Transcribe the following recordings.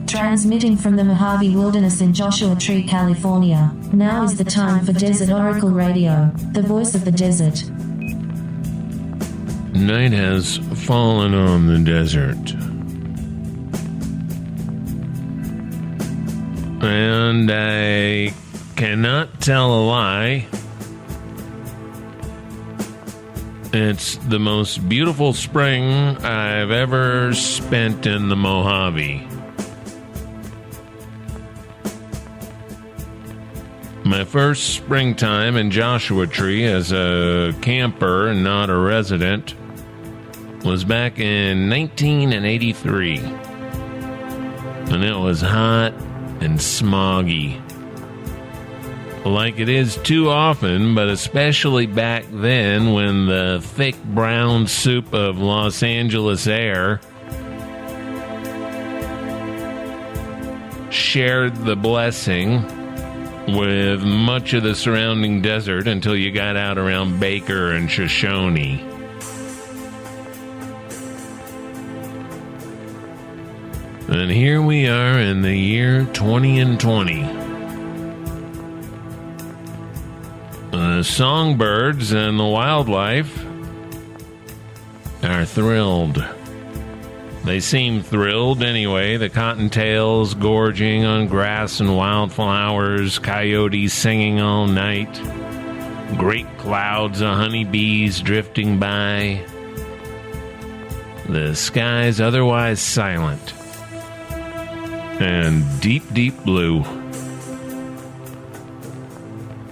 Transmitting from the Mojave Wilderness in Joshua Tree, California. Now is the time for Desert Oracle Radio, the voice of the desert. Night has fallen on the desert. And I cannot tell a lie. It's the most beautiful spring I've ever spent in the Mojave. My first springtime in Joshua Tree as a camper and not a resident was back in 1983. And it was hot and smoggy. Like it is too often, but especially back then when the thick brown soup of Los Angeles air shared the blessing with much of the surrounding desert until you got out around Baker and Shoshone. And here we are in the year 2020. The songbirds and the wildlife are thrilled. They seem thrilled anyway. The cottontails gorging on grass and wildflowers, coyotes singing all night, great clouds of honeybees drifting by. The sky's otherwise silent and deep, deep blue.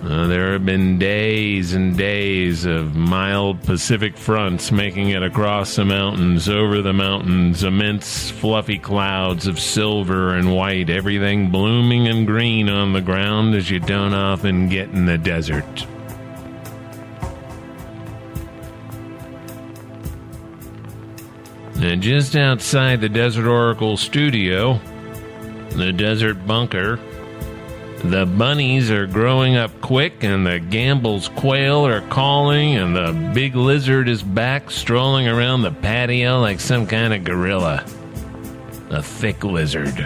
There have been days and days of mild Pacific fronts making it across the mountains, over the mountains, immense fluffy clouds of silver and white, everything blooming and green on the ground as you don't often get in the desert. And just outside the Desert Oracle studio, the Desert Bunker, the bunnies are growing up quick, and the Gamble's quail are calling, and the big lizard is back strolling around the patio like some kind of gorilla. A thick lizard.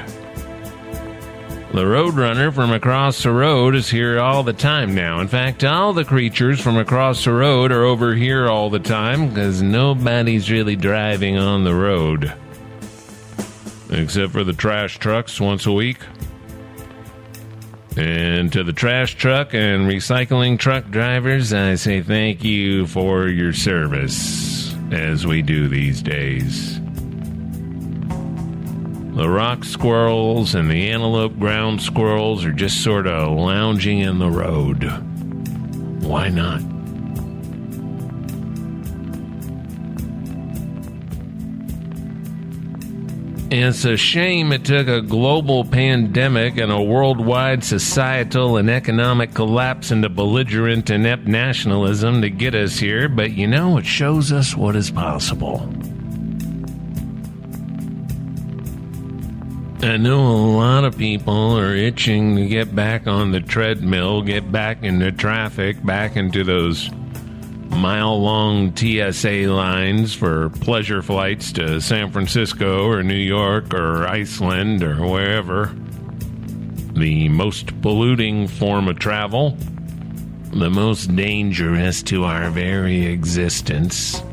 The roadrunner from across the road is here all the time now. In fact, all the creatures from across the road are over here all the time because nobody's really driving on the road. Except for the trash trucks once a week. And to the trash truck and recycling truck drivers, I say thank you for your service, as we do these days. The rock squirrels and the antelope ground squirrels are just sort of lounging in the road. Why not? It's a shame it took a global pandemic and a worldwide societal and economic collapse into belligerent, inept nationalism to get us here, but you know, it shows us what is possible. I know a lot of people are itching to get back on the treadmill, get back into traffic, back into those mile-long TSA lines for pleasure flights to San Francisco or New York or Iceland or wherever. The most polluting form of travel, the most dangerous to our very existence.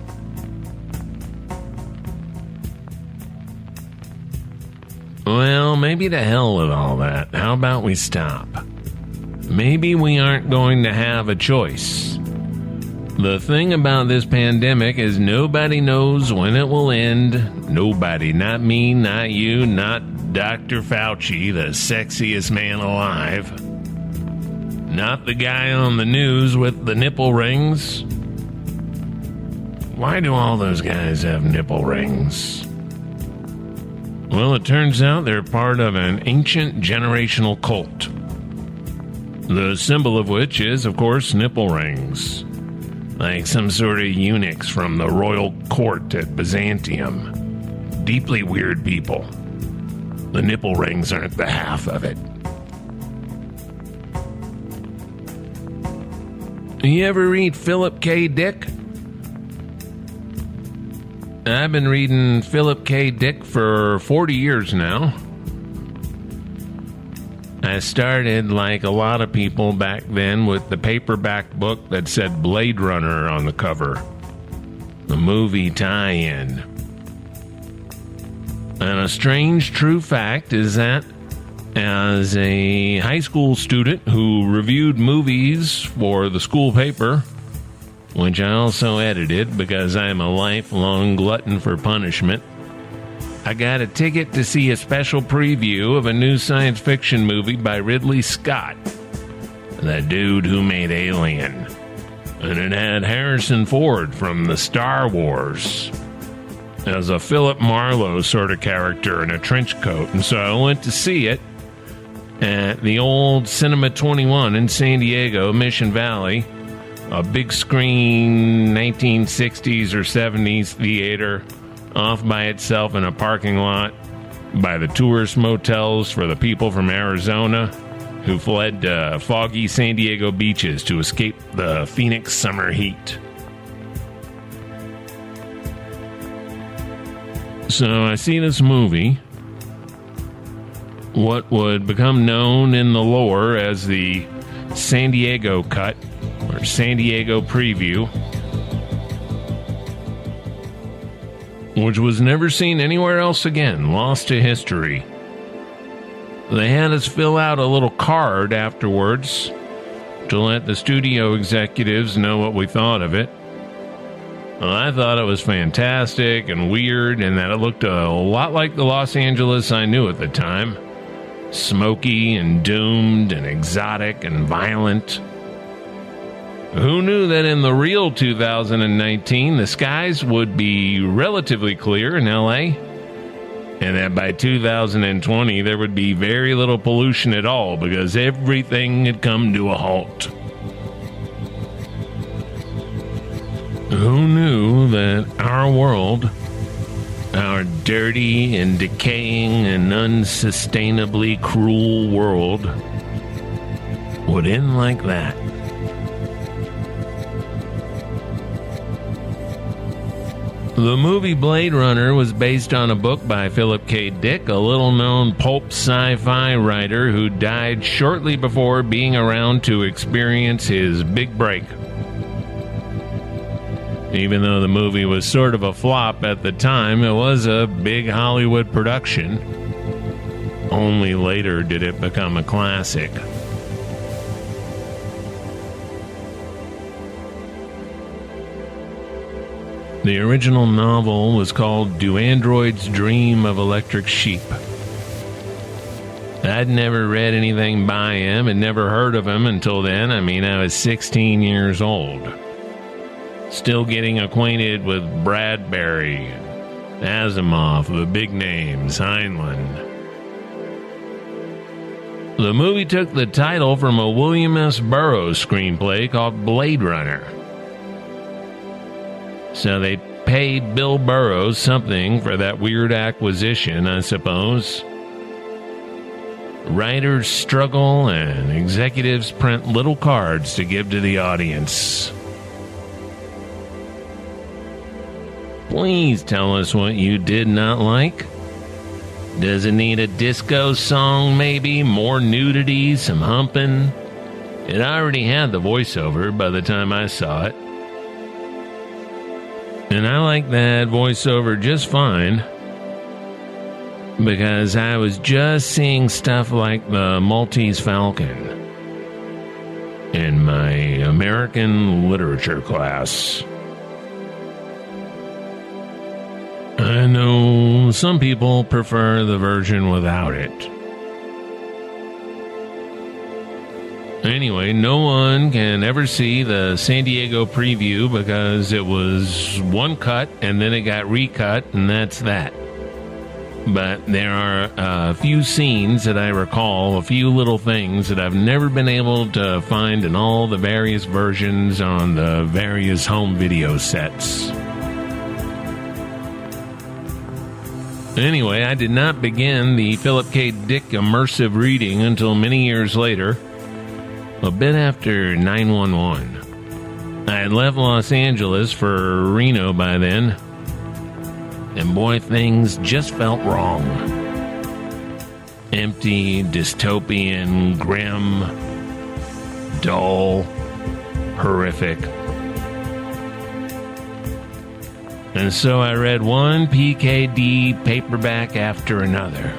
Well, maybe to hell with all that. How about we stop? Maybe we aren't going to have a choice. The thing about this pandemic is nobody knows when it will end. Nobody. Not me, not you, not Dr. Fauci, the sexiest man alive. Not the guy on the news with the nipple rings. Why do all those guys have nipple rings? Well, it turns out they're part of an ancient generational cult. The symbol of which is, of course, nipple rings. Like some sort of eunuchs from the royal court at Byzantium. Deeply weird people. The nipple rings aren't the half of it. You ever read Philip K. Dick? I've been reading Philip K. Dick for 40 years now. I started, like a lot of people back then, with the paperback book that said Blade Runner on the cover. The movie tie-in. And a strange true fact is that as a high school student who reviewed movies for the school paper, which I also edited because I'm a lifelong glutton for punishment, I got a ticket to see a special preview of a new science fiction movie by Ridley Scott, the dude who made Alien. And it had Harrison Ford from the Star Wars as a Philip Marlowe sort of character in a trench coat. And so I went to see it at the old Cinema 21 in San Diego, Mission Valley, a big screen 1960s or 70s theater off by itself in a parking lot by the tourist motels for the people from Arizona who fled foggy San Diego beaches to escape the Phoenix summer heat. So I see this movie, what would become known in the lore as the San Diego cut or San Diego preview, which was never seen anywhere else again, lost to history. They had us fill out a little card afterwards to let the studio executives know what we thought of it. Well, I thought it was fantastic and weird, and that it looked a lot like the Los Angeles I knew at the time. Smoky and doomed and exotic and violent. Who knew that in the real 2019, the skies would be relatively clear in LA? And that by 2020, there would be very little pollution at all because everything had come to a halt. Who knew that our world, our dirty and decaying and unsustainably cruel world, would end like that? The movie Blade Runner was based on a book by Philip K. Dick, a little-known pulp sci-fi writer who died shortly before being around to experience his big break. Even though the movie was sort of a flop at the time, it was a big Hollywood production. Only later did it become a classic. The original novel was called Do Androids Dream of Electric Sheep? I'd never read anything by him and never heard of him until then. I was 16 years old. Still getting acquainted with Bradbury, Asimov, the big names, Heinlein. The movie took the title from a William S. Burroughs screenplay called Blade Runner. So they paid Bill Burroughs something for that weird acquisition, I suppose. Writers struggle and executives print little cards to give to the audience. Please tell us what you did not like. Does it need a disco song, maybe? More nudity, some humping? It already had the voiceover by the time I saw it. And I like that voiceover just fine, because I was just seeing stuff like the Maltese Falcon in my American literature class. I know some people prefer the version without it. Anyway, no one can ever see the San Diego preview because it was one cut and then it got recut, and that's that. But there are a few scenes that I recall, a few little things that I've never been able to find in all the various versions on the various home video sets. Anyway, I did not begin the Philip K. Dick immersive reading until many years later. A bit after 9/11. I had left Los Angeles for Reno by then. And boy, things just felt wrong. Empty, dystopian, grim, dull, horrific. And so I read one PKD paperback after another,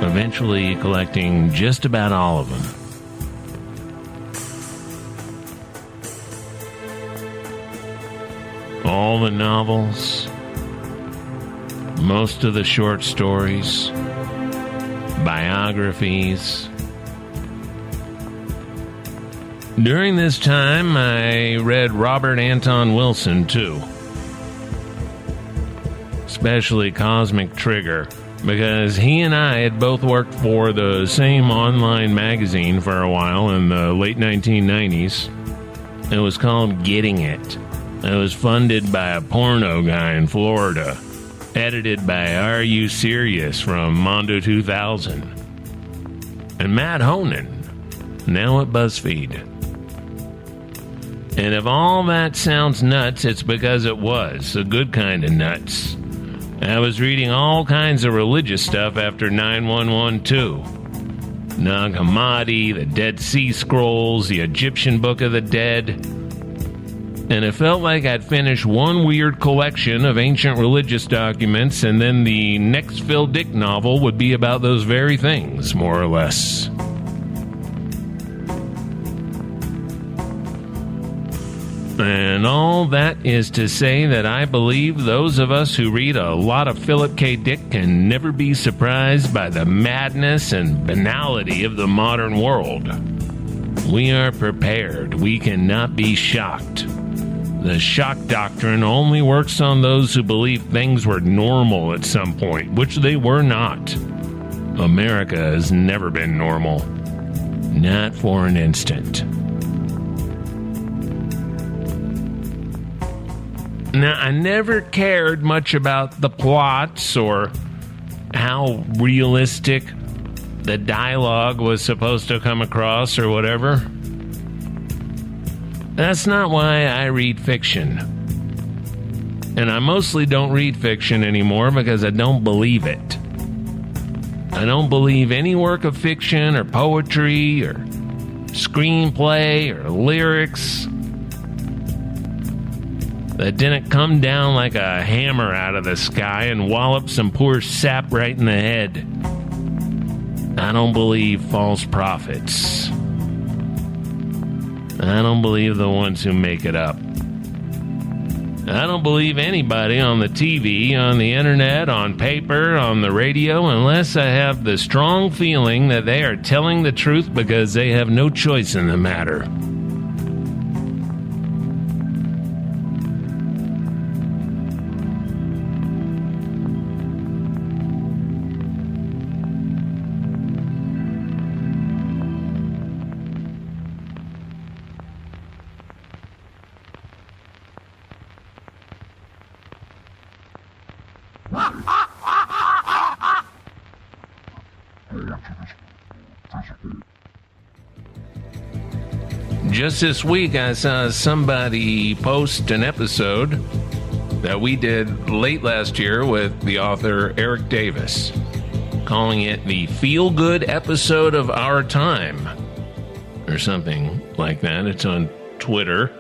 eventually collecting just about all of them. All the novels, most of the short stories, biographies. During this time, I read Robert Anton Wilson, too. Especially Cosmic Trigger, because he and I had both worked for the same online magazine for a while in the late 1990s. It was called Getting It. It was funded by a porno guy in Florida, edited by Are You Serious from Mondo 2000, and Matt Honan, now at BuzzFeed. And if all that sounds nuts, it's because it was a good kind of nuts. I was reading all kinds of religious stuff after 9/11 too. Nag Hammadi, the Dead Sea Scrolls, the Egyptian Book of the Dead. And it felt like I'd finished one weird collection of ancient religious documents, and then the next Phil Dick novel would be about those very things, more or less. And all that is to say that I believe those of us who read a lot of Philip K. Dick can never be surprised by the madness and banality of the modern world. We are prepared. We cannot be shocked. The shock doctrine only works on those who believe things were normal at some point, which they were not. America has never been normal. Not for an instant. Now, I never cared much about the plots or how realistic the dialogue was supposed to come across or whatever. That's not why I read fiction. And I mostly don't read fiction anymore because I don't believe it. I don't believe any work of fiction or poetry or screenplay or lyrics that didn't come down like a hammer out of the sky and wallop some poor sap right in the head. I don't believe false prophets. I don't believe the ones who make it up. I don't believe anybody on the TV, on the internet, on paper, on the radio, unless I have the strong feeling that they are telling the truth because they have no choice in the matter. Just this week, I saw somebody post an episode that we did late last year with the author Erik Davis, calling it the feel-good episode of our time, or something like that. It's on Twitter.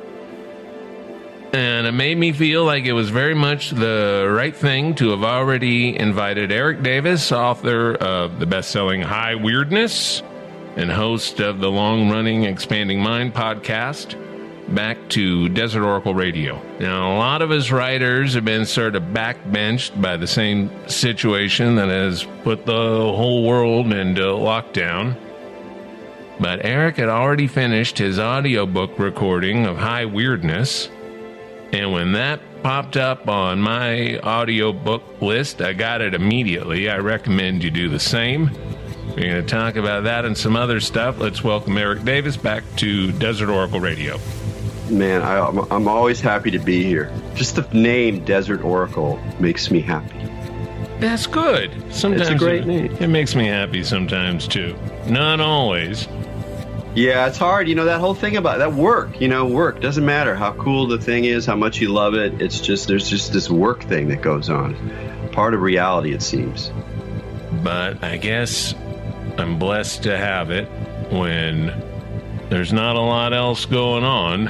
And it made me feel like it was very much the right thing to have already invited Erik Davis, author of the best-selling High Weirdness and host of the long-running Expanding Mind podcast, back to Desert Oracle Radio. Now, a lot of his writers have been sort of backbenched by the same situation that has put the whole world into lockdown. But Erik had already finished his audiobook recording of High Weirdness, and when that popped up on my audiobook list, I got it immediately. I recommend you do the same. We're going to talk about that and some other stuff. Let's welcome Erik Davis back to Desert Oracle Radio. Man, I'm always happy to be here. Just the name Desert Oracle makes me happy. That's good. Sometimes it's a great name. It makes me happy sometimes, too. Not always. Yeah, it's hard. That whole thing about that work, work doesn't matter how cool the thing is, how much you love it. It's just, there's just this work thing that goes on. Part of reality, it seems. But I guess I'm blessed to have it when there's not a lot else going on.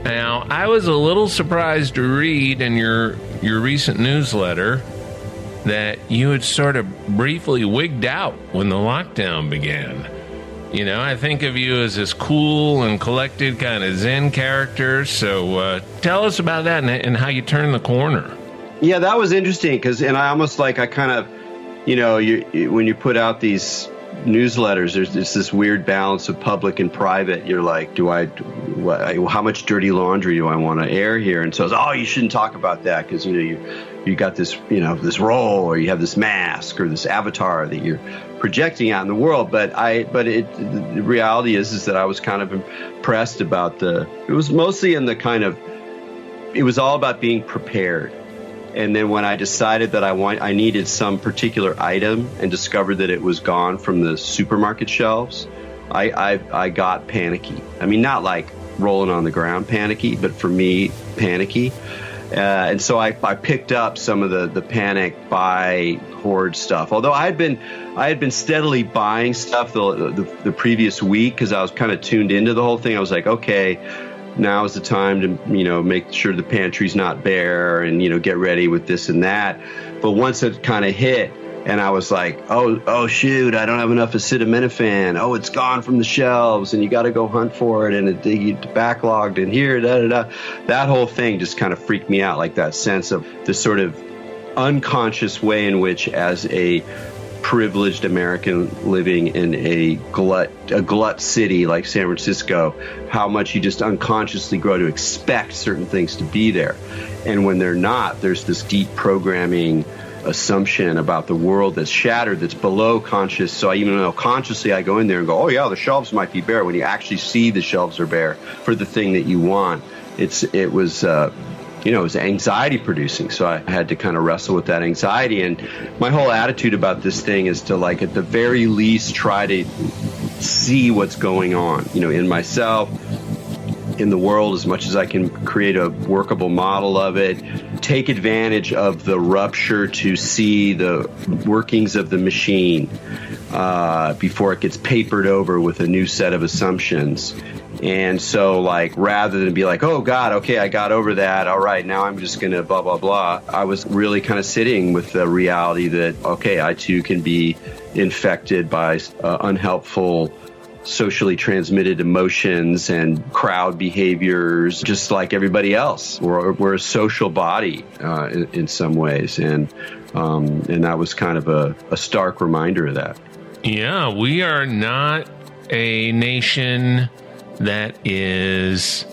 Now, I was a little surprised to read in your recent newsletter that you had sort of briefly wigged out when the lockdown began. I think of you as this cool and collected kind of Zen character. So tell us about that and how you turned the corner. Yeah, that was interesting when you put out these newsletters, there's this weird balance of public and private. You're like, how much dirty laundry do I want to air here? And so it's, you shouldn't talk about that because, you got this, this role, or you have this mask or this avatar that you're projecting out in the world. But the reality is that I was kind of impressed about it was mostly in it was all about being prepared. And then when I decided that I needed some particular item and discovered that it was gone from the supermarket shelves, I got panicky. I mean, not like rolling on the ground panicky, but for me, panicky. And so I picked up some of the panic buy hoard stuff. Although I had been steadily buying stuff the previous week because I was kind of tuned into the whole thing. I was like, okay, now is the time to, make sure the pantry's not bare and, get ready with this and that. But once it kind of hit and I was like, oh, shoot, I don't have enough acetaminophen. Oh, it's gone from the shelves and you got to go hunt for it. And you backlogged in here, That whole thing just kind of freaked me out, like that sense of this sort of unconscious way in which, as a privileged American living in a glut city like San Francisco, how much you just unconsciously grow to expect certain things to be there. And when they're not, there's this deep programming assumption about the world that's shattered, that's below conscious. So even though consciously I go in there and go, oh yeah, the shelves might be bare, when you actually see the shelves are bare for the thing that you want, it was anxiety producing. So I had to kind of wrestle with that anxiety. And my whole attitude about this thing is to, like, at the very least, try to see what's going on, in myself, in the world, as much as I can create a workable model of it, take advantage of the rupture to see the workings of the machine before it gets papered over with a new set of assumptions. And so, like, rather than be like, oh, God, okay, I got over that. All right, now I'm just going to blah, blah, blah. I was really kind of sitting with the reality that, okay, I too can be infected by unhelpful socially transmitted emotions and crowd behaviors, just like everybody else. We're a social body in some ways. And that was kind of a stark reminder of that. Yeah, we are not a nation that is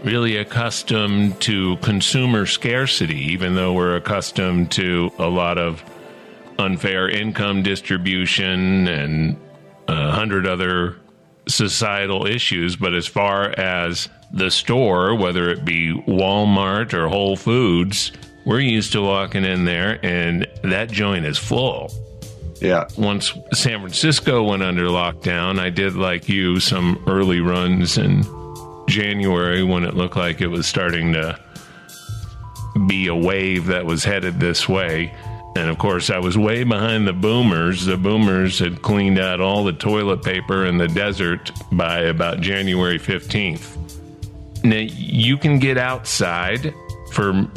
really accustomed to consumer scarcity, even though we're accustomed to a lot of unfair income distribution and 100 other societal issues. But as far as the store, whether it be Walmart or Whole Foods, we're used to walking in there and that joint is full. Yeah. Once San Francisco went under lockdown, I did, like you, some early runs in January when it looked like it was starting to be a wave that was headed this way. And of course, I was way behind the boomers. The boomers had cleaned out all the toilet paper in the desert by about January 15th. Now, you can get outside. For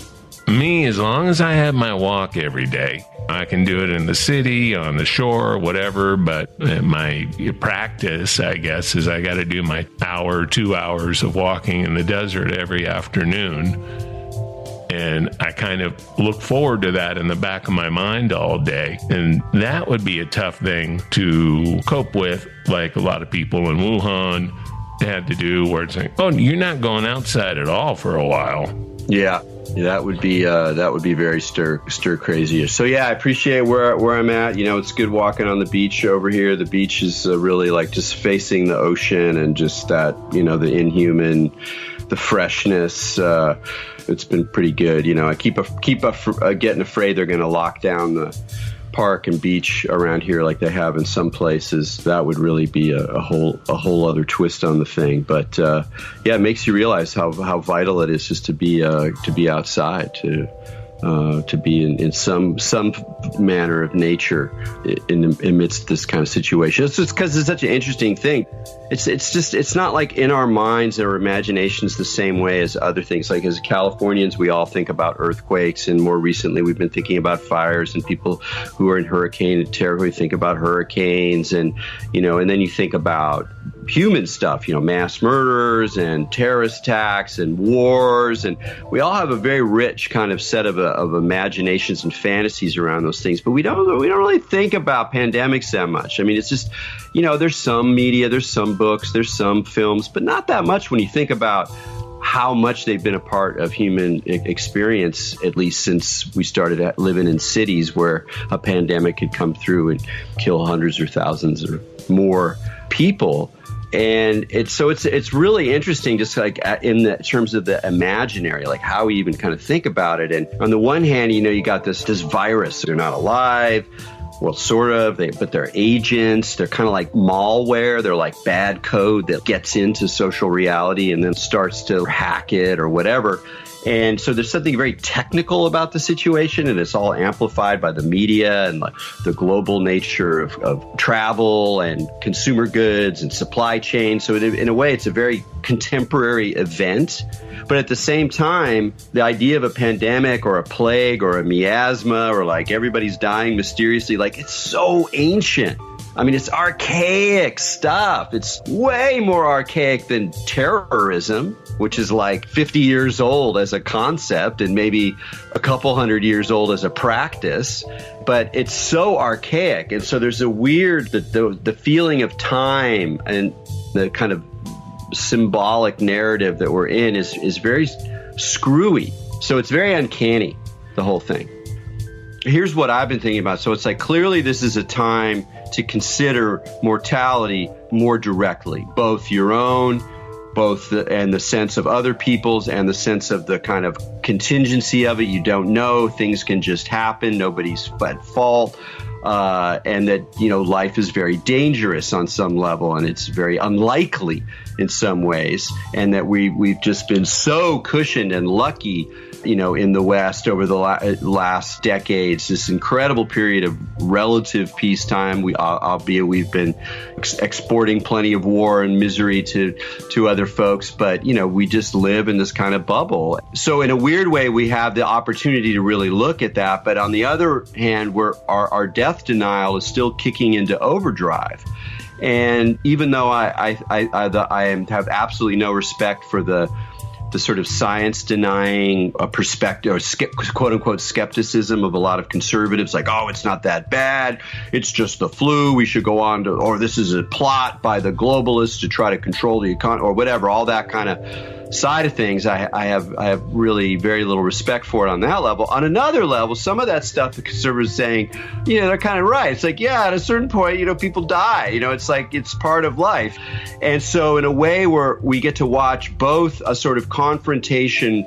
me, as long as I have my walk every day, I can do it in the city, on the shore, whatever. But my practice, I guess, is I got to do my 2 hours of walking in the desert every afternoon. And I kind of look forward to that in the back of my mind all day. And that would be a tough thing to cope with, like a lot of people in Wuhan had to do, where it's like, oh, you're not going outside at all for a while. Yeah, that would be very stir crazy. So yeah, I appreciate where I'm at. It's good walking on the beach over here. The beach is really like just facing the ocean and just that, the inhuman, the freshness. It's been pretty good. I keep getting afraid they're going to lock down park and beach around here like they have in some places, that would really be a whole other twist on the thing. But it makes you realize how vital it is just to be outside, to be in some manner of nature amidst this kind of situation. It's just because it's such an interesting thing. It's not like in our minds or imaginations the same way as other things. Like as Californians, we all think about earthquakes, and more recently we've been thinking about fires, and people who are in hurricane territory think about hurricanes, and then you think about human stuff, mass murders and terrorist attacks and wars, and we all have a very rich kind of set of imaginations and fantasies around those things, but we don't really think about pandemics that much. I mean, it's just, there's some media, there's some books, there's some films, but not that much when you think about how much they've been a part of human experience, at least since we started living in cities where a pandemic could come through and kill hundreds or thousands or more people. And it's really interesting, just like in the terms of the imaginary, like how we even kind of think about it. And on the one hand, you got this virus. They're not alive. Well, sort of, but they're agents. They're kind of like malware. They're like bad code that gets into social reality and then starts to hack it or whatever. And so there's something very technical about the situation, and it's all amplified by the media and like the global nature of travel and consumer goods and supply chain. So in a way, it's a very contemporary event. But at the same time, the idea of a pandemic or a plague or a miasma or like everybody's dying mysteriously, like it's so ancient. I mean, it's archaic stuff. It's way more archaic than terrorism, which is like 50 years old as a concept and maybe a couple hundred years old as a practice. But it's so archaic. And so there's a weird, the feeling of time and the kind of symbolic narrative that we're in is very screwy. So it's very uncanny, the whole thing. Here's what I've been thinking about. So it's like clearly this is a time to consider mortality more directly, both your own, and the sense of other people's, and the sense of the kind of contingency of it. You don't know, things can just happen, nobody's at fault, and that life is very dangerous on some level, and it's very unlikely in some ways, and that we've just been so cushioned and lucky in the West over the last decades, this incredible period of relative peacetime. Albeit we've been exporting plenty of war and misery to other folks, but we just live in this kind of bubble. So in a weird way, we have the opportunity to really look at that. But on the other hand, our death denial is still kicking into overdrive. And even though I have absolutely no respect for the sort of science denying perspective or quote unquote skepticism of a lot of conservatives, like, oh, it's not that bad, it's just the flu, we should go on to, or this is a plot by the globalists to try to control the economy, or whatever, all that kind of side of things. I have really very little respect for it on that level. On another level, some of that stuff the conservatives saying, they're kind of right. It's like, yeah, at a certain point, people die. It's like it's part of life. And so in a way where we get to watch both a sort of confrontation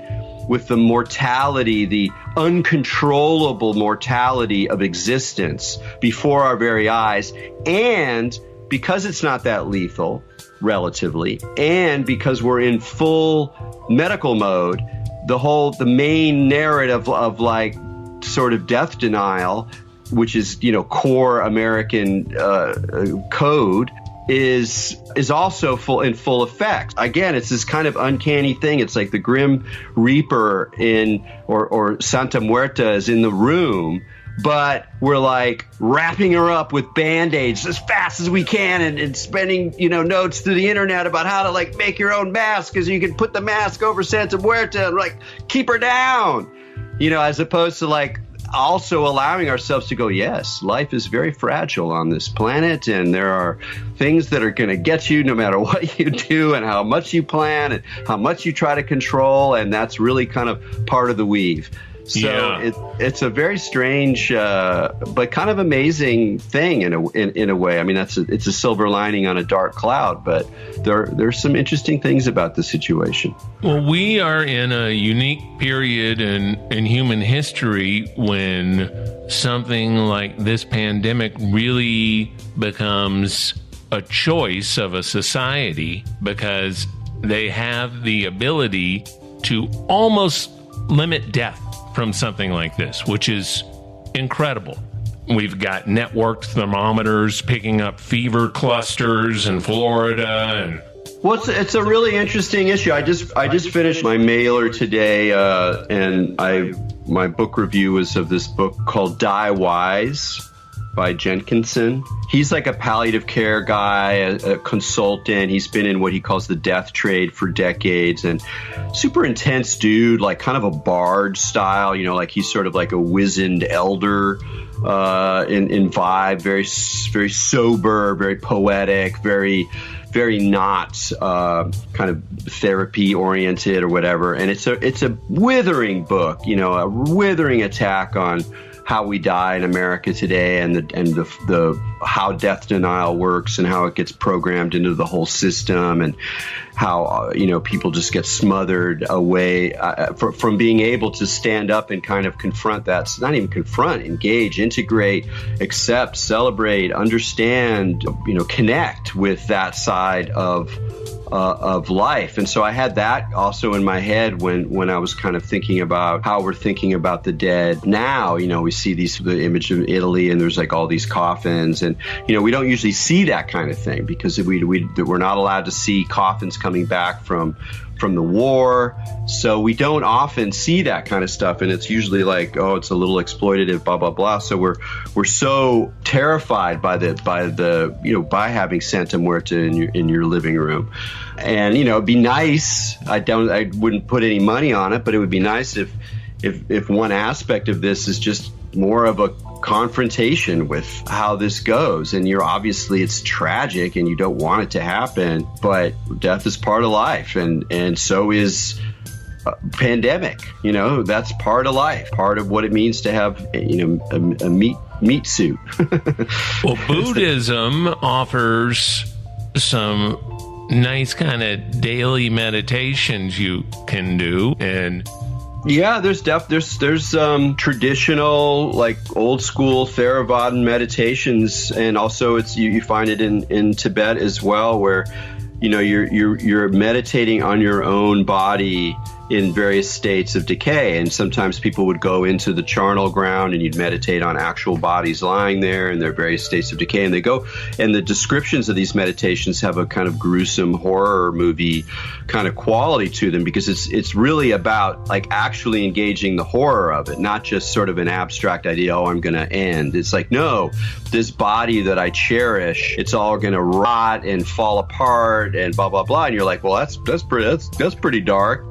with the mortality, the uncontrollable mortality of existence before our very eyes, and because it's not that lethal, relatively, and because we're in full medical mode, the main narrative of like sort of death denial, which is core American code, is also in full effect. Again, it's this kind of uncanny thing. It's like the Grim Reaper or Santa Muerta is in the room, but we're like wrapping her up with Band-Aids as fast as we can and spending, notes through the internet about how to like make your own mask, because you can put the mask over Santa Muerta and like keep her down, as opposed to like also allowing ourselves to go, yes, life is very fragile on this planet, and there are things that are going to get you no matter what you do and how much you plan and how much you try to control, and that's really kind of part of the weave. So it's a very strange, but kind of amazing thing in a way. I mean, it's a silver lining on a dark cloud, but there's some interesting things about the situation. Well, we are in a unique period in human history when something like this pandemic really becomes a choice of a society, because they have the ability to almost limit death from something like this, which is incredible. We've got networked thermometers picking up fever clusters in Florida, and well, it's a really interesting issue. I just finished my mailer today, and my book review is of this book called Die Wise by Jenkinson. He's like a palliative care guy, a consultant. He's been in what he calls the death trade for decades, and super intense dude, like kind of a bard style, like he's sort of like a wizened elder in vibe, very, very sober, very poetic, very not kind of therapy oriented or whatever. And it's a withering book, a withering attack on how we die in America today, and the how death denial works, and how it gets programmed into the whole system, and how people just get smothered away from being able to stand up and kind of confront that. It's not even confront, engage, integrate, accept, celebrate, understand, connect with that side of life. And so I had that also in my head when I was kind of thinking about how we're thinking about the dead now. We see the image of Italy, and there's like all these coffins, and we don't usually see that kind of thing because we're not allowed to see coffins coming back from the war, so we don't often see that kind of stuff, and it's usually like, oh, it's a little exploitative, blah blah blah. So we're so terrified by having Santa Muerta in your living room, and it'd be nice. I wouldn't put any money on it, but it would be nice if one aspect of this is just more of a confrontation with how this goes. And obviously it's tragic and you don't want it to happen, but death is part of life, and so is pandemic. That's part of life, part of what it means to have a meat suit. Well, Buddhism offers some nice kind of daily meditations you can do, and yeah, there's traditional, like old school Theravadan meditations, and also you find it in Tibet as well, where you're meditating on your own body in various states of decay. And sometimes people would go into the charnel ground and you'd meditate on actual bodies lying there in their various states of decay. And the descriptions of these meditations have a kind of gruesome horror movie kind of quality to them, because it's really about like actually engaging the horror of it, not just sort of an abstract idea, oh, I'm going to end. It's like, no, this body that I cherish, it's all going to rot and fall apart and blah, blah, blah. And you're like, well, that's pretty dark.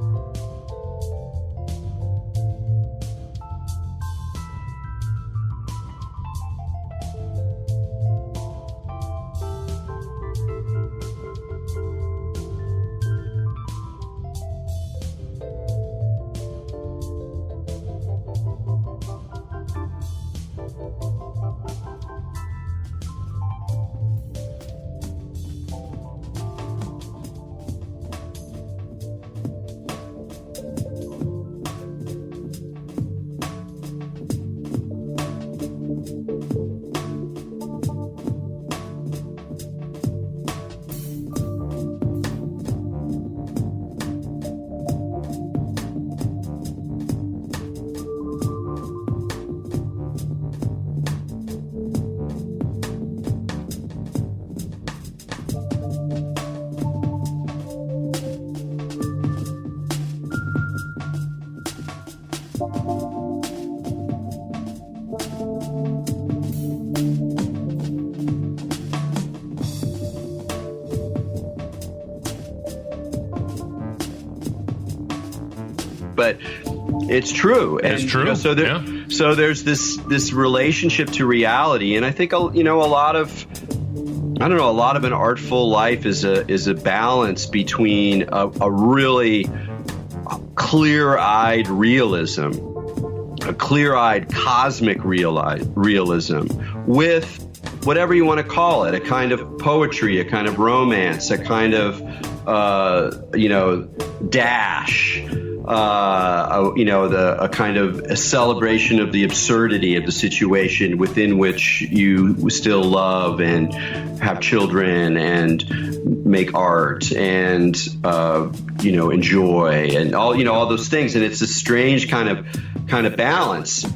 But it's true. It's true. So there's this relationship to reality, and I think a lot of an artful life is a balance between a really clear-eyed realism a clear-eyed cosmic realism with whatever you want to call it, a kind of poetry, a kind of romance, a kind of, dash, a kind of a celebration of the absurdity of the situation within which you still love and have children and make art and, enjoy and all those things. And it's a strange kind of balance.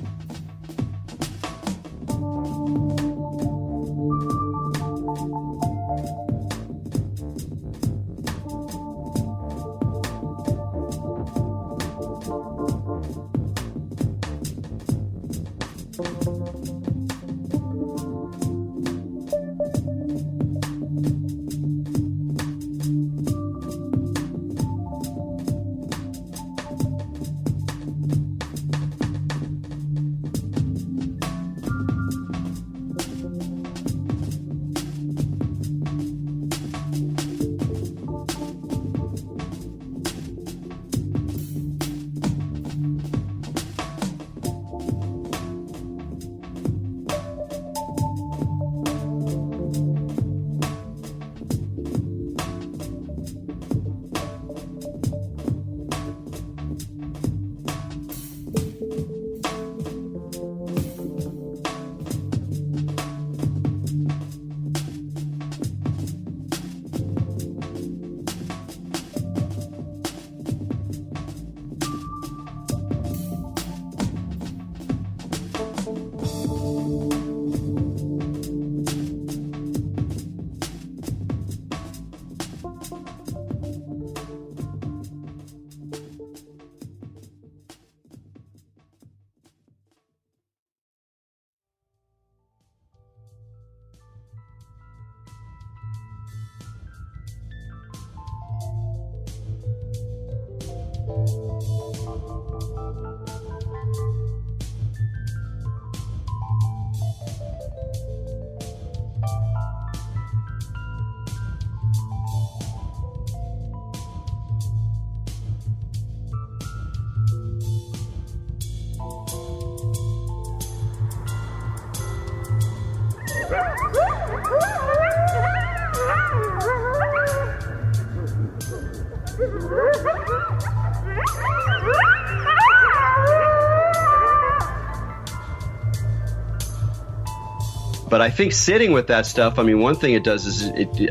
But I think sitting with that stuff, I mean, one thing it does is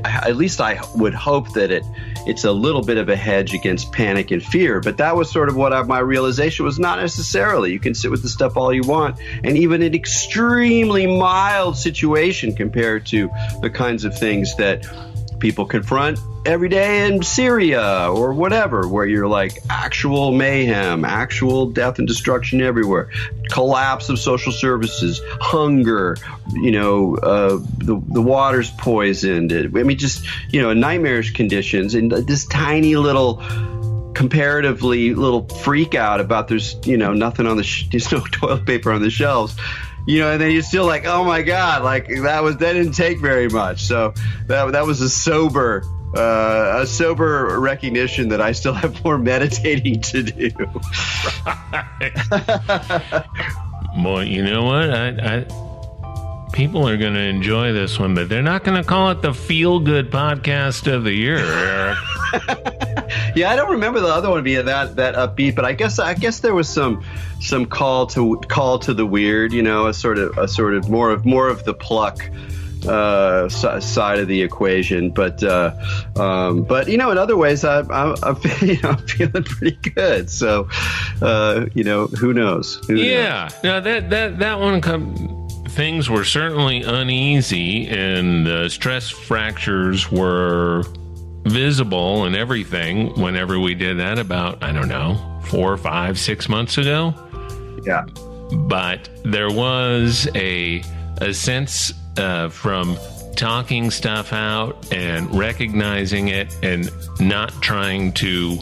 at least I would hope that it's a little bit of a hedge against panic and fear. But that was sort of what my realization was. Not necessarily. You can sit with the stuff all you want. And even an extremely mild situation compared to the kinds of things that people confront every day in Syria or whatever, where you're like actual mayhem, actual death and destruction everywhere, collapse of social services, hunger, the water's poisoned. I mean, just, nightmarish conditions, and this tiny little comparatively little freak out about there's, nothing on there's no toilet paper on the shelves. And then you're still like, oh my God, like that didn't take very much. So that was a sober recognition that I still have more meditating to do. Boy, you know what? People are going to enjoy this one, but they're not going to call it the Feel Good Podcast of the Year, Eric. Yeah, I don't remember the other one being that upbeat, but I guess there was some call to the weird, a sort of more of the pluck side of the equation. But in other ways, I'm feeling pretty good. So who knows? Yeah, now that one things were certainly uneasy, and the stress fractures were visible and everything whenever we did that about, 4, 5, 6 months ago. Yeah. But there was a sense from talking stuff out and recognizing it and not trying to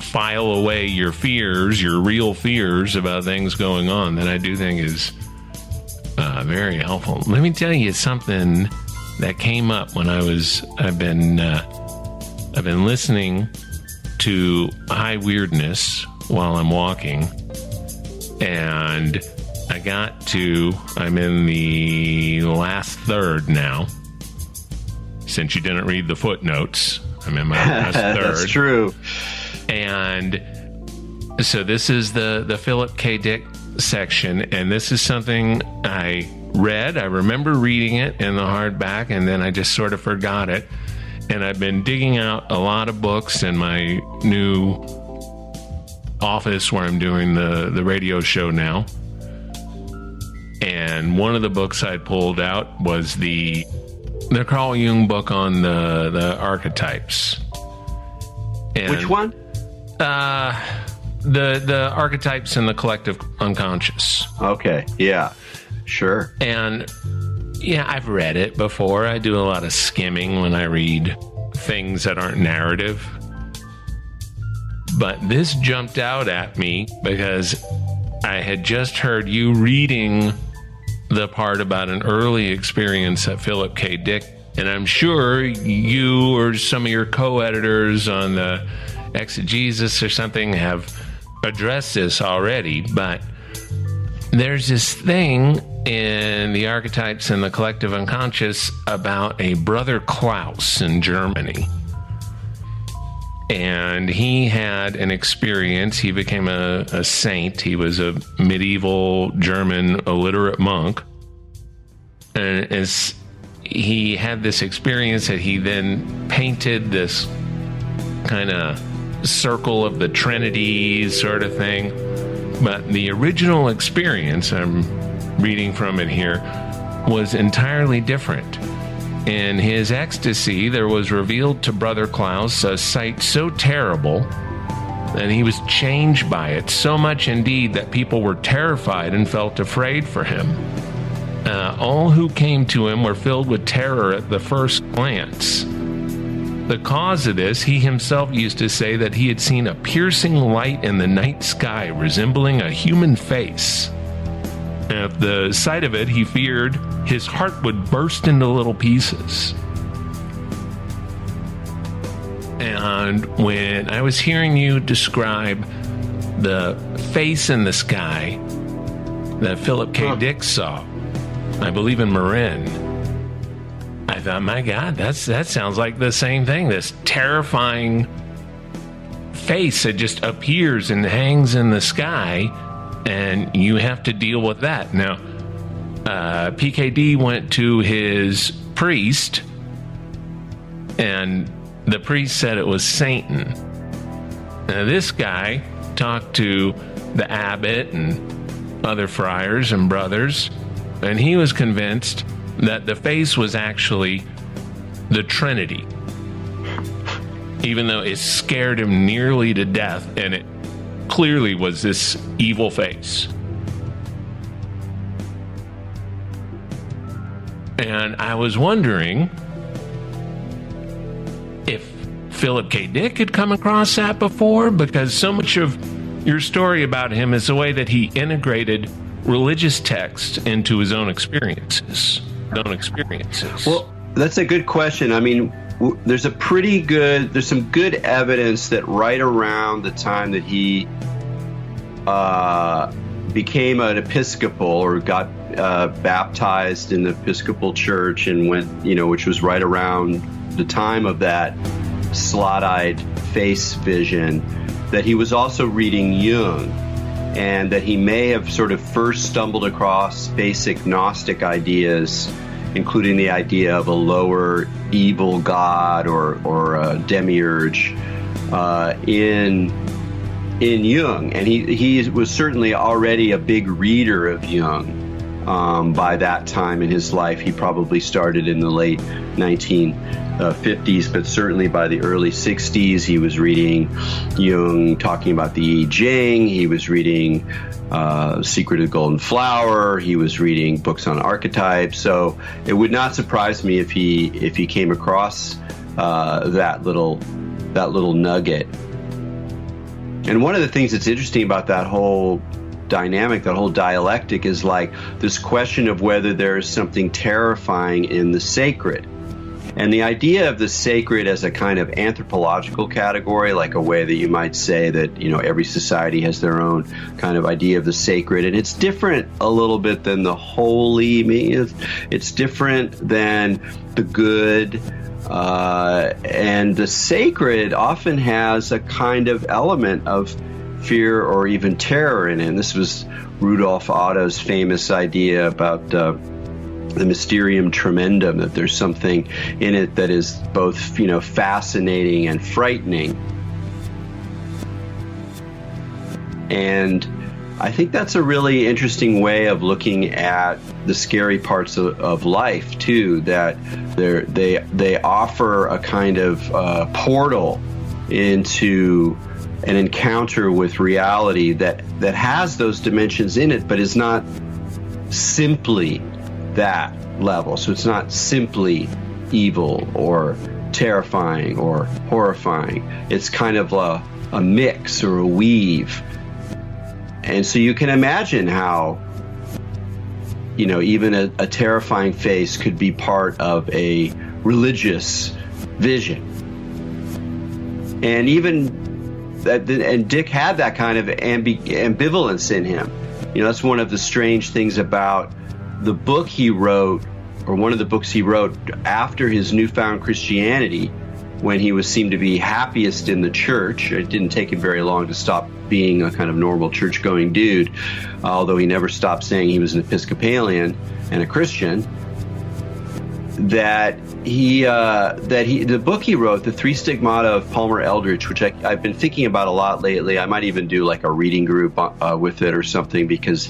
file away your fears, your real fears about things going on, that I do think is very helpful. Let me tell you something that came up when I've been listening to high weirdness while I'm walking, And I'm in the last third now. Since you didn't read the footnotes, I'm in my last third. That's true. And so this is the Philip K. Dick section, and this is something I read. I remember reading it in the hardback, and then I just sort of forgot it. And I've been digging out a lot of books in my new office where I'm doing the radio show now. And one of the books I pulled out was the Carl Jung book on the archetypes. And which one? The archetypes in the collective unconscious. Okay, yeah, sure. And yeah, I've read it before. I do a lot of skimming when I read things that aren't narrative. But this jumped out at me because I had just heard you reading the part about an early experience at Philip K. Dick. And I'm sure you or some of your co-editors on the Exegesis or something have addressed this already. But there's this thing in the archetypes and the collective unconscious about a brother Klaus in Germany. And he had an experience. He became a saint. He was a medieval German illiterate monk. And as he had this experience that he then painted this kind of circle of the Trinity sort of thing. But the original experience, I'm reading from it here, was entirely different. In his ecstasy, there was revealed to Brother Klaus a sight so terrible that he was changed by it, so much indeed that people were terrified and felt afraid for him. All who came to him were filled with terror at the first glance. The cause of this, he himself used to say that he had seen a piercing light in the night sky resembling a human face. At the sight of it, he feared his heart would burst into little pieces. And when I was hearing you describe the face in the sky that Philip K. Dick saw, I believe in Marin, I thought, my God, that sounds like the same thing. This terrifying face that just appears and hangs in the sky, and you have to deal with that. Now, PKD went to his priest, and the priest said it was Satan. Now, this guy talked to the abbot and other friars and brothers, and he was convinced that the face was actually the Trinity, even though it scared him nearly to death, and it clearly was this evil face. And I was wondering if Philip K. Dick had come across that before, because so much of your story about him is the way that he integrated religious text into his own experiences. Well, that's a good question. I mean, there's some good evidence that right around the time that he became an Episcopal or got baptized in the Episcopal Church and went, which was right around the time of that slot-eyed face vision, that he was also reading Jung, and that he may have sort of first stumbled across basic Gnostic ideas, including the idea of a lower evil god or a demiurge in Jung. And he was certainly already a big reader of Jung. By that time in his life, he probably started in the late 1950s, but certainly by the early 60s, he was reading Jung, talking about the I Ching. He was reading Secret of the Golden Flower. He was reading books on archetypes. So it would not surprise me if he came across that little nugget. And one of the things that's interesting about that whole dynamic, that whole dialectic, is like this question of whether there is something terrifying in the sacred. And the idea of the sacred as a kind of anthropological category, like a way that you might say that, every society has their own kind of idea of the sacred. And it's different a little bit than the holy. It's different than the good. And the sacred often has a kind of element of fear or even terror in it. And this was Rudolf Otto's famous idea about the mysterium tremendum, that there's something in it that is both, fascinating and frightening. And I think that's a really interesting way of looking at the scary parts of life, too, that they offer a kind of portal into an encounter with reality that has those dimensions in it, but is not simply that level. So it's not simply evil or terrifying or horrifying. It's kind of a mix or a weave. And so you can imagine how, even a terrifying face could be part of a religious vision. And and Dick had that kind of ambivalence in him. That's one of the strange things about the book he wrote, or one of the books he wrote after his newfound Christianity, when he seemed to be happiest in the church. It didn't take him very long to stop being a kind of normal church-going dude, although he never stopped saying he was an Episcopalian and a Christian. The book he wrote, The Three Stigmata of Palmer Eldritch, which I've been thinking about a lot lately. I might even do like a reading group with it or something, because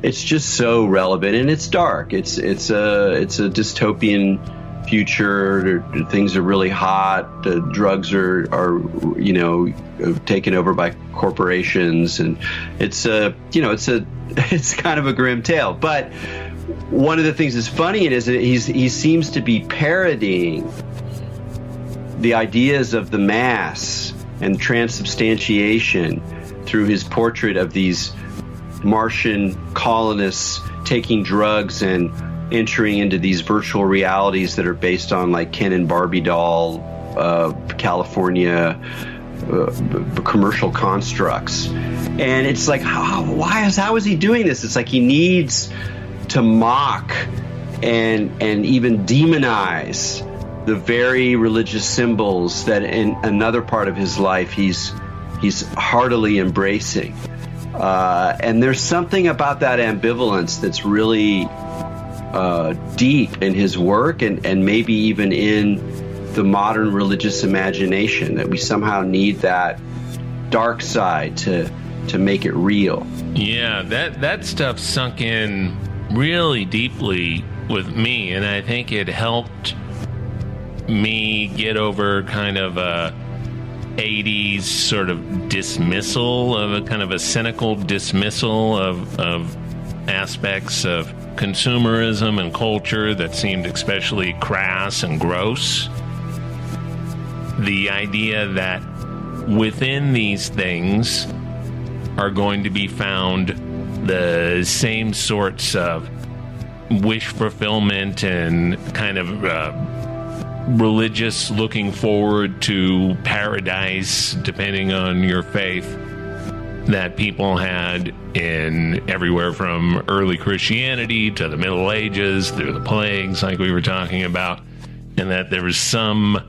it's just so relevant, and it's dark. It's a dystopian future. Things are really hot. The drugs are taken over by corporations, and it's kind of a grim tale. But one of the things that's funny is that he seems to be parodying the ideas of the Mass and transubstantiation through his portrait of these Martian colonists taking drugs and entering into these virtual realities that are based on like Ken and Barbie doll, California commercial constructs. And it's like, how is he doing this? It's like he needs to mock and even demonize the very religious symbols that in another part of his life he's heartily embracing. And there's something about that ambivalence that's really deep in his work, and maybe even in the modern religious imagination, that we somehow need that dark side to make it real. Yeah, that stuff sunk in really deeply with me, and I think it helped me get over kind of a 80s sort of dismissal, of a kind of a cynical dismissal of aspects of consumerism and culture that seemed especially crass and gross. The idea that within these things are going to be found the same sorts of wish fulfillment and kind of religious looking forward to paradise, depending on your faith, that people had in everywhere from early Christianity to the Middle Ages through the plagues, like we were talking about, and that there was some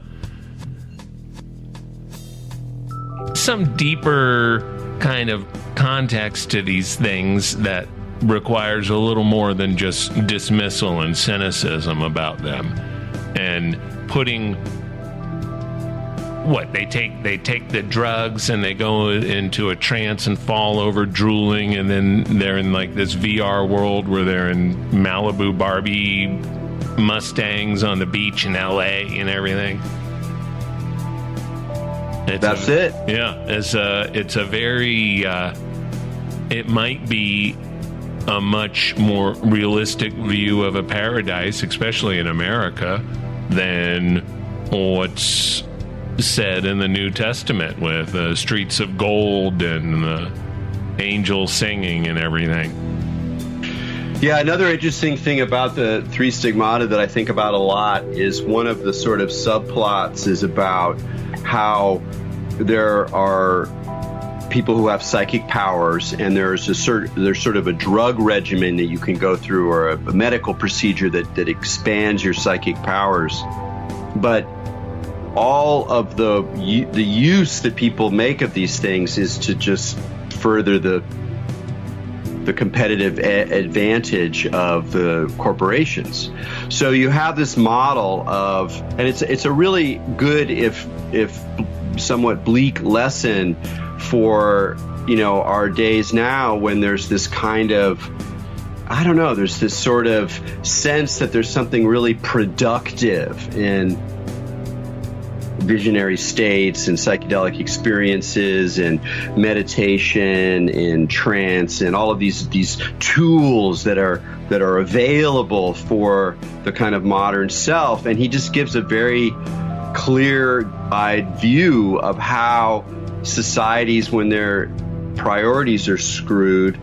deeper kind of context to these things that requires a little more than just dismissal and cynicism about them. And putting they take the drugs and they go into a trance and fall over drooling, and then they're in like this VR world where they're in Malibu Barbie Mustangs on the beach in LA and everything. That's it. Yeah, it's a very it might be a much more realistic view of a paradise, especially in America, than what's said in the New Testament with the streets of gold and the angels singing and everything. Yeah, another interesting thing about the three stigmata that I think about a lot is one of the sort of subplots is about how there are people who have psychic powers, and there's sort of a drug regimen that you can go through, or a medical procedure that expands your psychic powers. But all of the use that people make of these things is to just further the competitive advantage of the corporations. So you have this model of, and it's a really good, if somewhat bleak lesson for, our days now, when there's this kind of, I don't know, there's this sort of sense that there's something really productive in visionary states and psychedelic experiences and meditation and trance and all of these tools that are available for the kind of modern self. And he just gives a very clear-eyed view of how societies, when their priorities are screwed,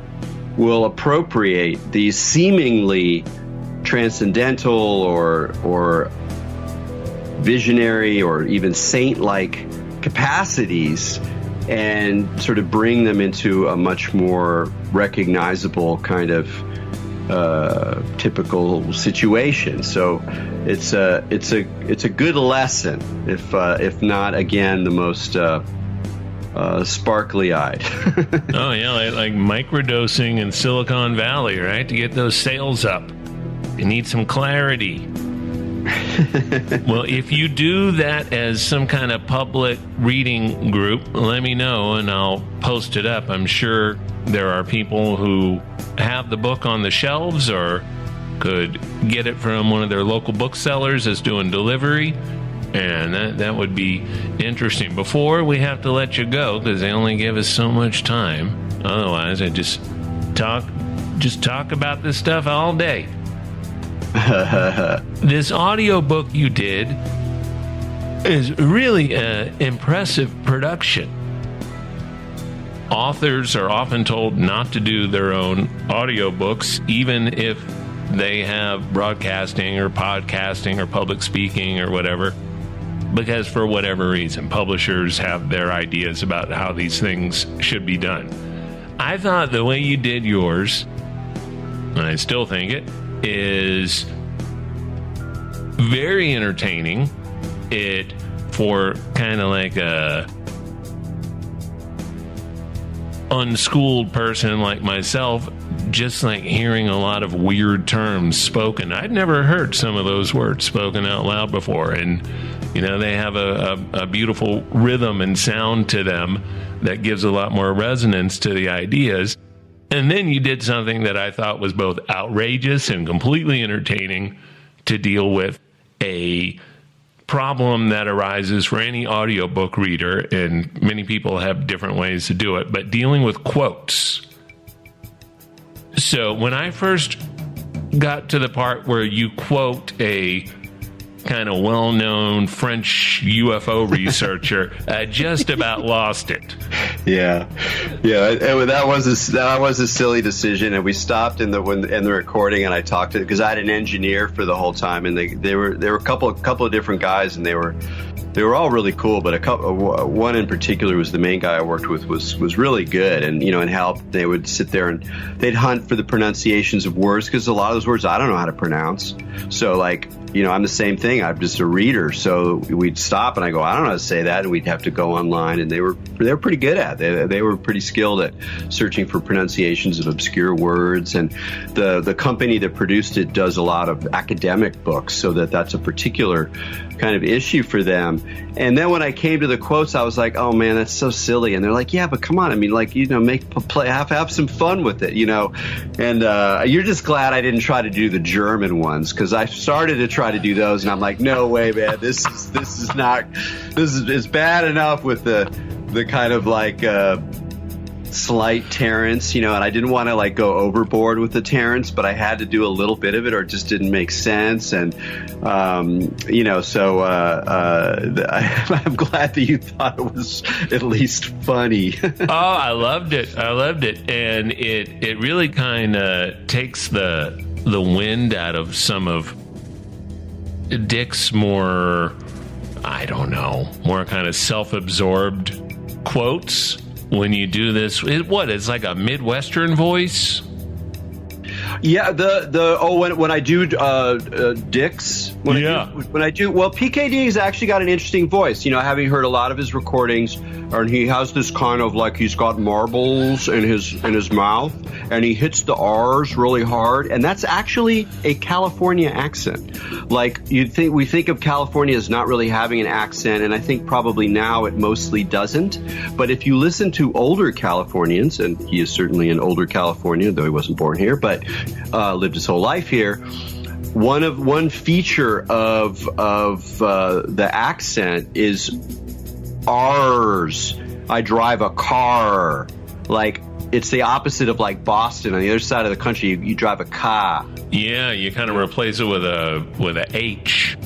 will appropriate these seemingly transcendental or visionary or even saint-like capacities and sort of bring them into a much more recognizable kind of typical situation. So it's a good lesson, if not again the most sparkly-eyed. Oh yeah, like microdosing in Silicon Valley, right? To get those sales up, you need some clarity. Well, if you do that as some kind of public reading group, let me know and I'll post it up. I'm sure there are people who have the book on the shelves or could get it from one of their local booksellers that's doing delivery, and that would be interesting. Before we have to let you go, because they only give us so much time, otherwise I just talk about this stuff all day. This audiobook you did is really an impressive production. Authors are often told not to do their own audiobooks, even if they have broadcasting or podcasting or public speaking or whatever, because for whatever reason, publishers have their ideas about how these things should be done. I thought the way you did yours, and I still think it, is very entertaining. It, for kind of like a unschooled person like myself, just like hearing a lot of weird terms spoken. I'd never heard some of those words spoken out loud before, and they have a beautiful rhythm and sound to them that gives a lot more resonance to the ideas. And then you did something that I thought was both outrageous and completely entertaining to deal with a problem that arises for any audiobook reader, and many people have different ways to do it, but dealing with quotes. So when I first got to the part where you quote a kind of well-known French UFO researcher, I just about lost it. Yeah. That was a silly decision, and we stopped in the recording, and I talked to, because I had an engineer for the whole time, and they were a couple of different guys, and they were all really cool, but one in particular was the main guy I worked with was really good, and and helped. They would sit there and they'd hunt for the pronunciations of words, because a lot of those words I don't know how to pronounce. So I'm the same thing. I'm just a reader. So we'd stop and I go, I don't know how to say that. And we'd have to go online, and they were pretty good at it. They were pretty skilled at searching for pronunciations of obscure words. And the company that produced it does a lot of academic books, so that's a particular kind of issue for them. And then when I came to the quotes, I was like, oh man, that's so silly. And they're like, yeah, but come on. I mean, have some fun with it, and you're just glad I didn't try to do the German ones, because I started to try to do those, and I'm like, no way, man, this is bad enough with the kind of slight Terrence, and I didn't want to like go overboard with the Terrence, but I had to do a little bit of it or it just didn't make sense. And, I'm glad that you thought it was at least funny. Oh, I loved it. And it really kind of takes the wind out of some of Dick's more, I don't know, more kind of self-absorbed quotes when you do this. It's like a Midwestern voice? Yeah, when I do Dick's, when I do PKD's actually got an interesting voice. Having heard a lot of his recordings, and he has this kind of like he's got marbles in his mouth, and he hits the R's really hard, and that's actually a California accent. Like we think of California as not really having an accent, and I think probably now it mostly doesn't. But if you listen to older Californians, and he is certainly an older Californian, though he wasn't born here, but lived his whole life here. One feature of the accent is R's. I drive a car. Like it's the opposite of like Boston. On the other side of the country, you drive a car. Yeah, you kind of replace it with a H,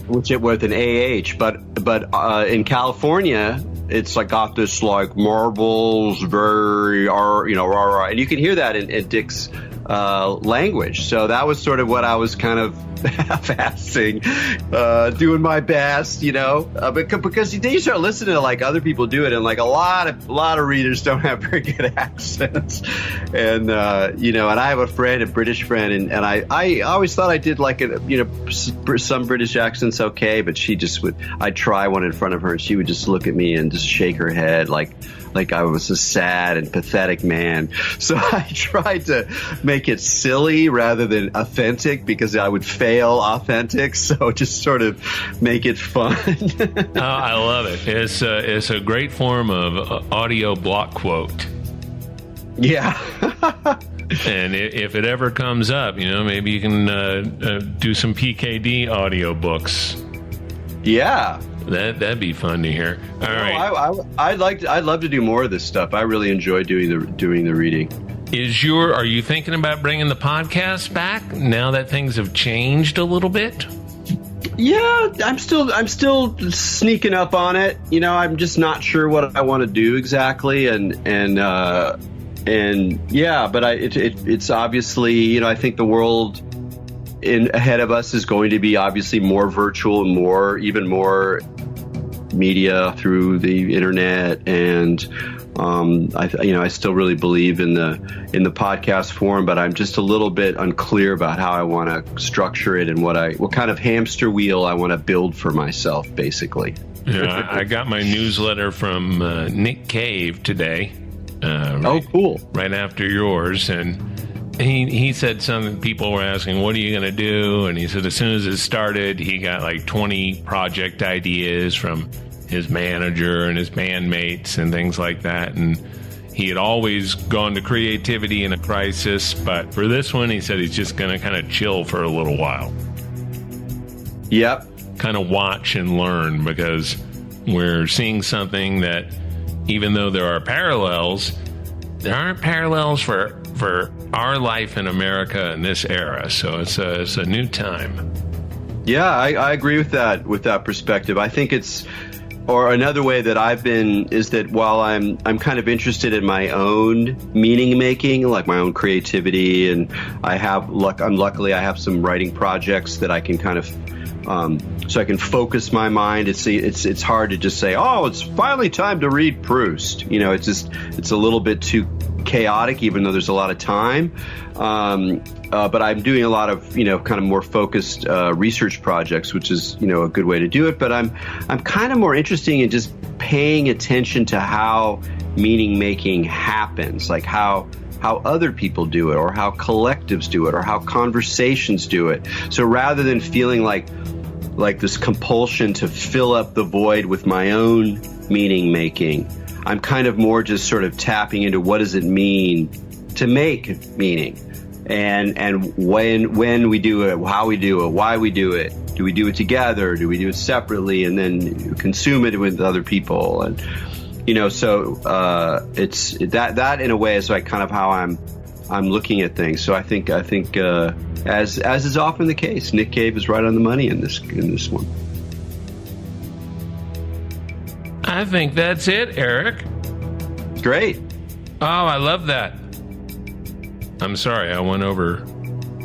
with an AH. But in California, it's like got this like marbles, very rah, and you can hear that in Dick's language. So that was sort of what I was kind of half-assing, doing my best, because then you start listening to like other people do it, and like a lot of readers don't have very good accents, and and I have a British friend, and I always thought I did like some British accents okay, but I'd try one in front of her, and she would just look at me and just shake her head like I was a sad and pathetic man. So I tried to make it silly rather than authentic, because I would fail authentic. So just sort of make it fun. Oh, I love it. It's a great form of audio block quote. Yeah. And if it ever comes up, maybe you can do some PKD audio books. Yeah. That'd be fun to hear. All right. I'd love to do more of this stuff. I really enjoy doing the reading. Are you thinking about bringing the podcast back now that things have changed a little bit? Yeah, I'm still sneaking up on it. I'm just not sure what I want to do exactly, and yeah, but it's obviously, I think the world ahead of us is going to be obviously more virtual and even more media through the internet, and I still really believe in the podcast form, but I'm just a little bit unclear about how I want to structure it and what kind of hamster wheel I want to build for myself, basically. Yeah, I got my newsletter from Nick Cave today. Cool! Right after yours, and he said something. People were asking, "What are you going to do?" And he said, as soon as it started, he got like 20 project ideas from his manager and his bandmates and things like that. And he had always gone to creativity in a crisis, but for this one, he said he's just going to kind of chill for a little while. Yep. Kind of watch and learn, because we're seeing something that, even though there are parallels, there aren't parallels for our life in America in this era. So it's a new time. Yeah, I agree with that perspective. I think or another way that I've been is that while I'm kind of interested in my own meaning making, like my own creativity, and luckily I have some writing projects that I can kind of so I can focus my mind. It's hard to just say, oh, it's finally time to read Proust. It's a little bit too chaotic, even though there's a lot of time. But I'm doing a lot of, kind of more focused research projects, which is, a good way to do it. But I'm kind of more interested in just paying attention to how meaning making happens, like how other people do it, or how collectives do it, or how conversations do it. So rather than feeling like this compulsion to fill up the void with my own meaning making, I'm kind of more just sort of tapping into what does it mean to make meaning, and when we do it, how we do it, why we do it. Do we do it together? Do we do it separately and then consume it with other people? And So it's that in a way is like kind of how I'm looking at things. So I think as is often the case, Nick Cave is right on the money in this one. I think that's it, Erik. Great. Oh, I love that. I'm sorry, I went over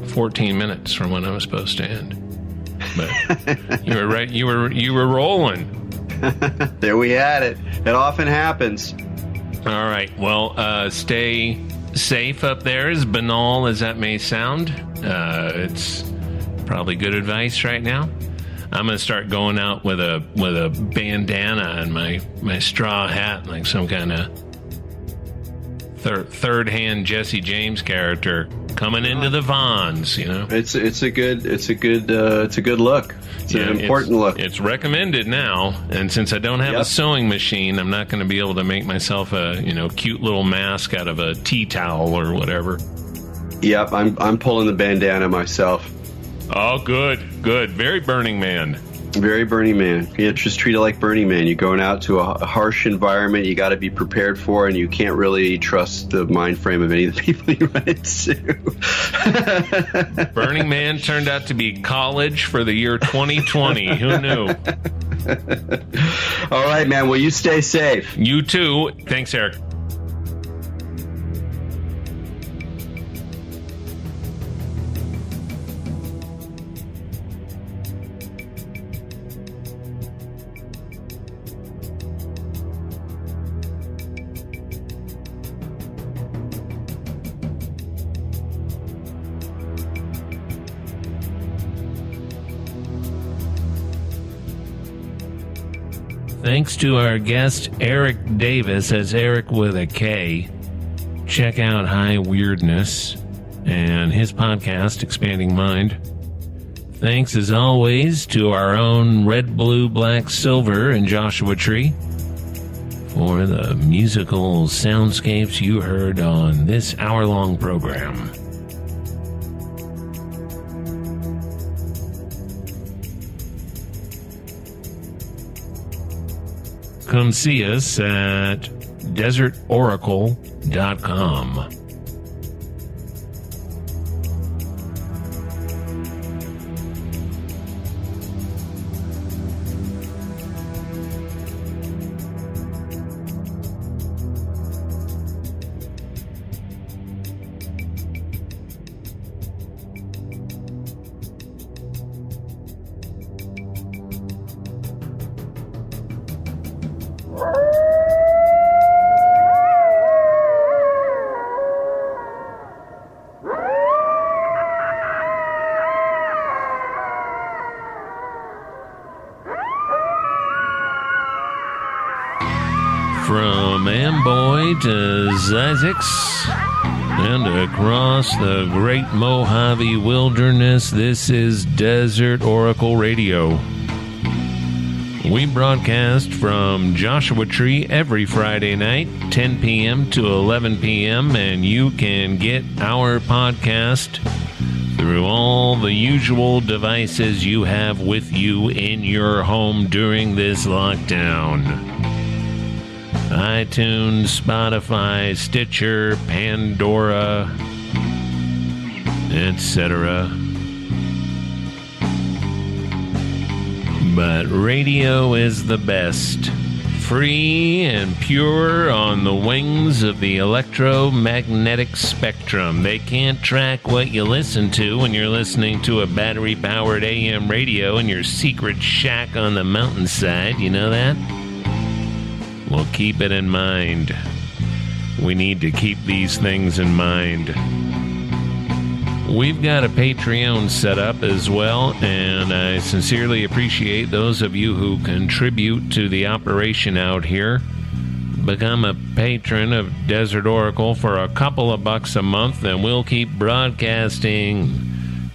14 minutes from when I was supposed to end. But you were right. You were rolling. There we had it. It often happens. All right. Well, stay safe up there, as banal as that may sound. It's probably good advice right now. I'm going to start going out with a bandana and my straw hat, like some kind of third-hand Jesse James character coming into the Vons. It's a good look. It's an important look. It's recommended now, and since I don't have a sewing machine, I'm not going to be able to make myself a cute little mask out of a tea towel or whatever. Yep, I'm pulling the bandana myself. Oh, good. Very Burning Man. Very Burning Man. Yeah, just treat it like Burning Man. You're going out to a harsh environment you got to be prepared for, and you can't really trust the mind frame of any of the people you run into. Burning Man turned out to be college for the year 2020. Who knew? All right, man. Well, you stay safe. You too. Thanks, Erik. Thanks to our guest, Erik Davis, as Erik with a K. Check out High Weirdness and his podcast, Expanding Mind. Thanks, as always, to our own Red, Blue, Black, Silver and Joshua Tree for the musical soundscapes you heard on this hour-long program. Come see us at desertoracle.com. From Amboy to Zizix and across the great Mojave Wilderness, this is Desert Oracle Radio. We broadcast from Joshua Tree every Friday night, 10 p.m. to 11 p.m., and you can get our podcast through all the usual devices you have with you in your home during this lockdown. iTunes, Spotify, Stitcher, Pandora, etc. But radio is the best. Free and pure on the wings of the electromagnetic spectrum. They can't track what you listen to when you're listening to a battery-powered AM radio in your secret shack on the mountainside. You know that? Well, keep it in mind. We need to keep these things in mind. We've got a Patreon set up as well, and I sincerely appreciate those of you who contribute to the operation out here. Become a patron of Desert Oracle for a couple of bucks a month, and we'll keep broadcasting,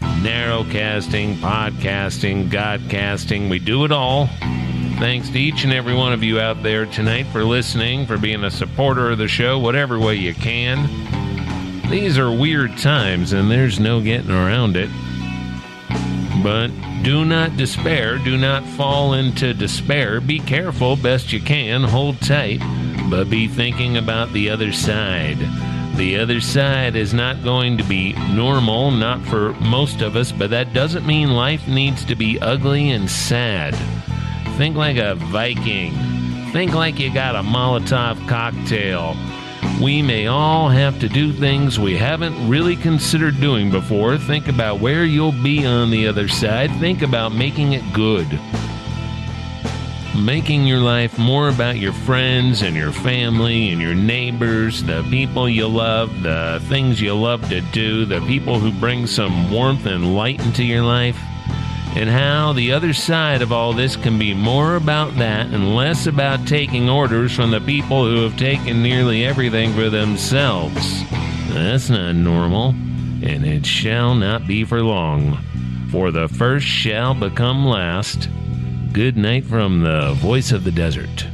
narrowcasting, podcasting, godcasting. We do it all. Thanks to each and every one of you out there tonight for listening, for being a supporter of the show, whatever way you can. These are weird times, and there's no getting around it. But do not despair. Do not fall into despair. Be careful best you can. Hold tight. but be thinking about the other side. The other side is not going to be normal, not for most of us, but that doesn't mean life needs to be ugly and sad. Think like a Viking. Think like you got a Molotov cocktail. We may all have to do things we haven't really considered doing before. Think about where you'll be on the other side. Think about making it good. Making your life more about your friends and your family and your neighbors, the people you love, the things you love to do, the people who bring some warmth and light into your life, and how the other side of all this can be more about that and less about taking orders from the people who have taken nearly everything for themselves. That's not normal, and it shall not be for long. For the first shall become last. Good night from the voice of the desert.